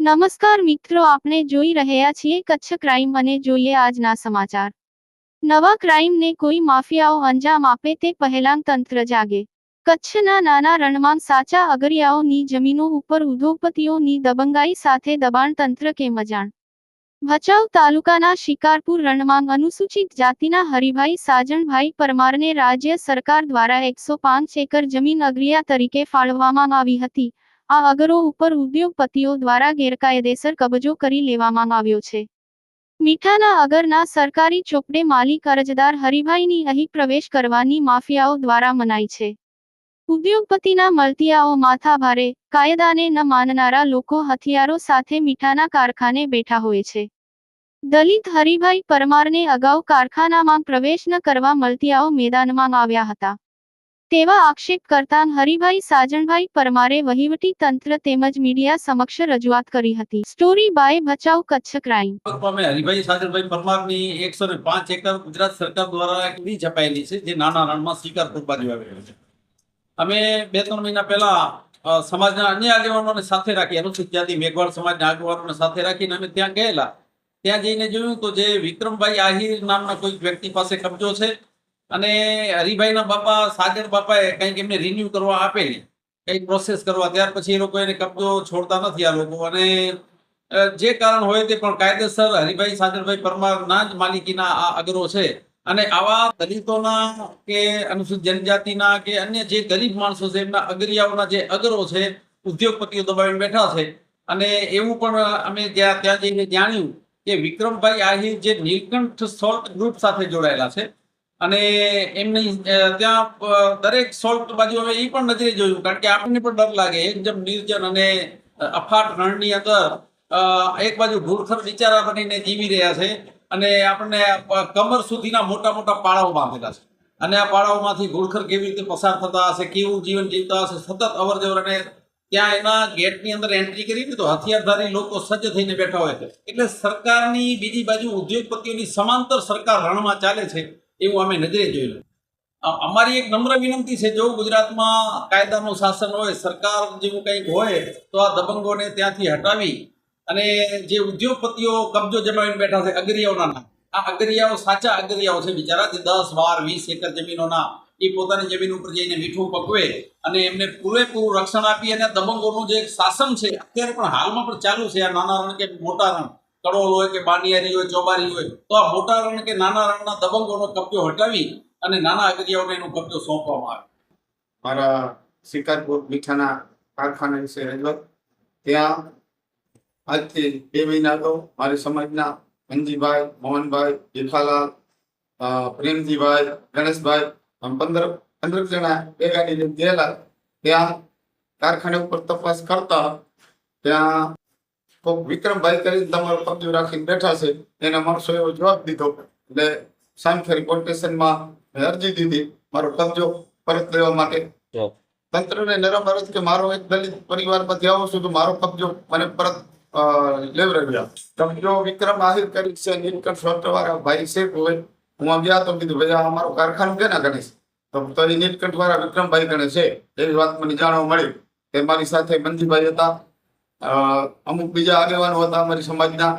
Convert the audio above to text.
નમસ્કાર મિત્રો, આપણે જોઈ રહ્યા છીએ કચ્છ ક્રાઇમ અને જોઈએ આજના સમાચાર। નવા ક્રાઇમને કોઈ માફિયાઓ અંજામ આપે તે પહેલાં તંત્ર જાગે। કચ્છના નાના રણમાં સાચા અગરિયાઓની જમીનો ઉપર ઉદ્યોગપતિઓની દબંગાઈ સાથે દબાણ તંત્ર કેમ અજાણ। ભચાઉ તાલુકાના શિકારપુર રણમાં અનુસૂચિત જાતિના હરિભાઈ સાજણભાઈ પરમારને રાજ્ય સરકાર દ્વારા 105 એકર જમીન અગરિયા તરીકે ફાળવવામાં આવી હતી। આ અગરો ઉપર ઉદ્યોગપતિઓ દ્વારા ગેરકાયદેસર કબજો કરી લેવામાં આવ્યો છે। મીઠાના અગરના સરકારી ચોપડે માલિક અરજદાર હરિભાઈની અહીં પ્રવેશ કરવાની માફિયાઓ દ્વારા મનાઈ છે। ઉદ્યોગપતિના મળતિયાઓ માથાભારે, કાયદાને ન માનનારા લોકો હથિયારો સાથે મીઠાના કારખાને બેઠા હોય છે। દલિત હરિભાઈ પરમારને અગાઉ કારખાનામાં પ્રવેશ ન કરવા મળતિયાઓ મેદાનમાં આવ્યા હતા। તેવા આક્ષેપ કરતાં હરિભાઈ સાજણભાઈ પરમારે વહીવટી તંત્ર તેમજ મીડિયા સમક્ષ રજૂઆત કરી હતી। Story by Bhachau Kutch crime. Haribhai Sajanbhai પરમારની 105 એકર ગુજરાત સરકાર દ્વારા એક વી છપાયેલી છે જે નાના રણમાં શિકારપુર બાજુ આવેલું છે। અમે 2-3 મહિના પહેલા સમાજના અન્ય આગેવાનોને સાથે રાખી અનુસૂચિત જાતિ મેઘવાળ સમાજના આગેવાનોને સાથે રાખીને અમે ત્યાં ગયેલા। ત્યાં જઈને જોયું તો જે વિક્રમભાઈ આહિર નામના કોઈ વ્યક્તિ પાસે કબજો છે અને હરિભાઈના બાપા સાજણ બાપાએ કંઈક એમને રિન્યુ કરવા આપેલી કંઈક પ્રોસેસ કરવા, ત્યાર પછી એ લોકો એને કબજો છોડતા નથી આ લોકો। અને જે કારણ હોય તે પણ કાયદેસર હરિભાઈ સાજણભાઈ પરમારના જ માલિકીના આ અગરો છે। અને આવા દલિતોના કે અનુસૂચિત જનજાતિના કે અન્ય જે ગરીબ માણસો છે એમના અગરિયાઓના જે અગરો છે ઉદ્યોગપતિઓ દબાવીને બેઠા છે। અને એવું પણ અમે ત્યાં જઈને જાણ્યું કે વિક્રમભાઈ આહિર જે નીલકંઠ સોલ્ટ ગ્રુપ સાથે જોડાયેલા છે અને એમની ત્યાં દરેક સોલ્ટ બાજુ અમે એ પણ નજરે જોયું, કારણ કે આપણને પણ ડર લાગે। એકદમ નિર્જન અને અફાટ રણની અંદર એક બાજુ ઘૂડખર બિચારા બનીને જીવી રહ્યા છે અને આપણને કમર સુધીના મોટા મોટા પાળાઓ બાંધેલા છે અને આ પાળાઓમાંથી ઘૂડખર કેવી રીતે પસાર થતા હશે, કેવું જીવન જીવતા હશે, સતત અવર જવર। અને ત્યાં એના ગેટની અંદર એન્ટ્રી કરી તો હથિયારધારી લોકો સજ્જ થઈને બેઠા હોય છે। એટલે સરકારની બીજી બાજુ ઉદ્યોગપતિઓની સમાંતર સરકાર રણમાં ચાલે છે એવું અમે નજરે જોયેલું। અમારી એક નમ્ર વિનંતી છે, જો ગુજરાતમાં કાયદાનું શાસન હોય, સરકાર જેવું કંઈક હોય તો આ દબંગોને ત્યાંથી હટાવી અને જે ઉદ્યોગપતિઓ કબજો જમાવીને બેઠા છે અગરિયાઓના, આ અગરિયાઓ સાચા અગરિયાઓ છે બિચારા, જે 10, 12, 20 એકર જમીનોના એ પોતાની જમીન ઉપર જઈને મીઠું પકવે અને એમને પૂરેપૂરું રક્ષણ આપી અને દબંગોનું જે શાસન છે અત્યારે પણ હાલમાં પણ ચાલુ છે। આ નાના રણ કે મોટા રણ, કડોલ હોય કે બાનિયારી હોય, ચોબારી હોય, તો આ મોટા રણ કે નાના રણના દબંગોનો કબજો હટાવી અને નાના અગરિયાઓને એનો કબજો સોંપવામાં આવે। મારા શિકારપુર મીઠાના કારખાના વિશે રજૂઆત। ત્યાં આજથી 2 મહિના અગાઉ મારી સમાજના અંજીભાઈ, મોહનભાઈ, જેઠાલાલ, પ્રેમજીભાઈ, ગણેશભાઈ 15 જણા ભેગાની જેમ ગયેલા। ત્યાં કારખાને ઉપર તપાસ કરતા ત્યાં કોઈક વિક્રમભાઈ કરીને તમારો કબજો રાખીને બેઠા છે, એના માણસો એવો જવાબ દીધો એટલે સામખેરી પોલીસ સ્ટેશનમાં અરજી દીધી મારો કબજો પરત લેવા માટે। તંત્રને નરમ અરજ કે મારો એક દલિત પરિવારમાંથી આવું છું તો મારો કબજો મને પરત લેવડાવ્યા। કબજો વિક્રમ આહિર કરી છે, નીલકંઠ સોલ્ટ વાળા ભાઈ છે હોય। હું ગયા તો કીધું ભાઈ આ અમારું કારખાનું કેના ગણે છે, તો એ નીલકંઠ વાળા વિક્રમભાઈ ગણે છે એવી વાત મને જાણવા મળી। તે મારી સાથે મંજીભાઈ હતા, અમુક બીજા આગેવાનો હતા અમારી સમાજના।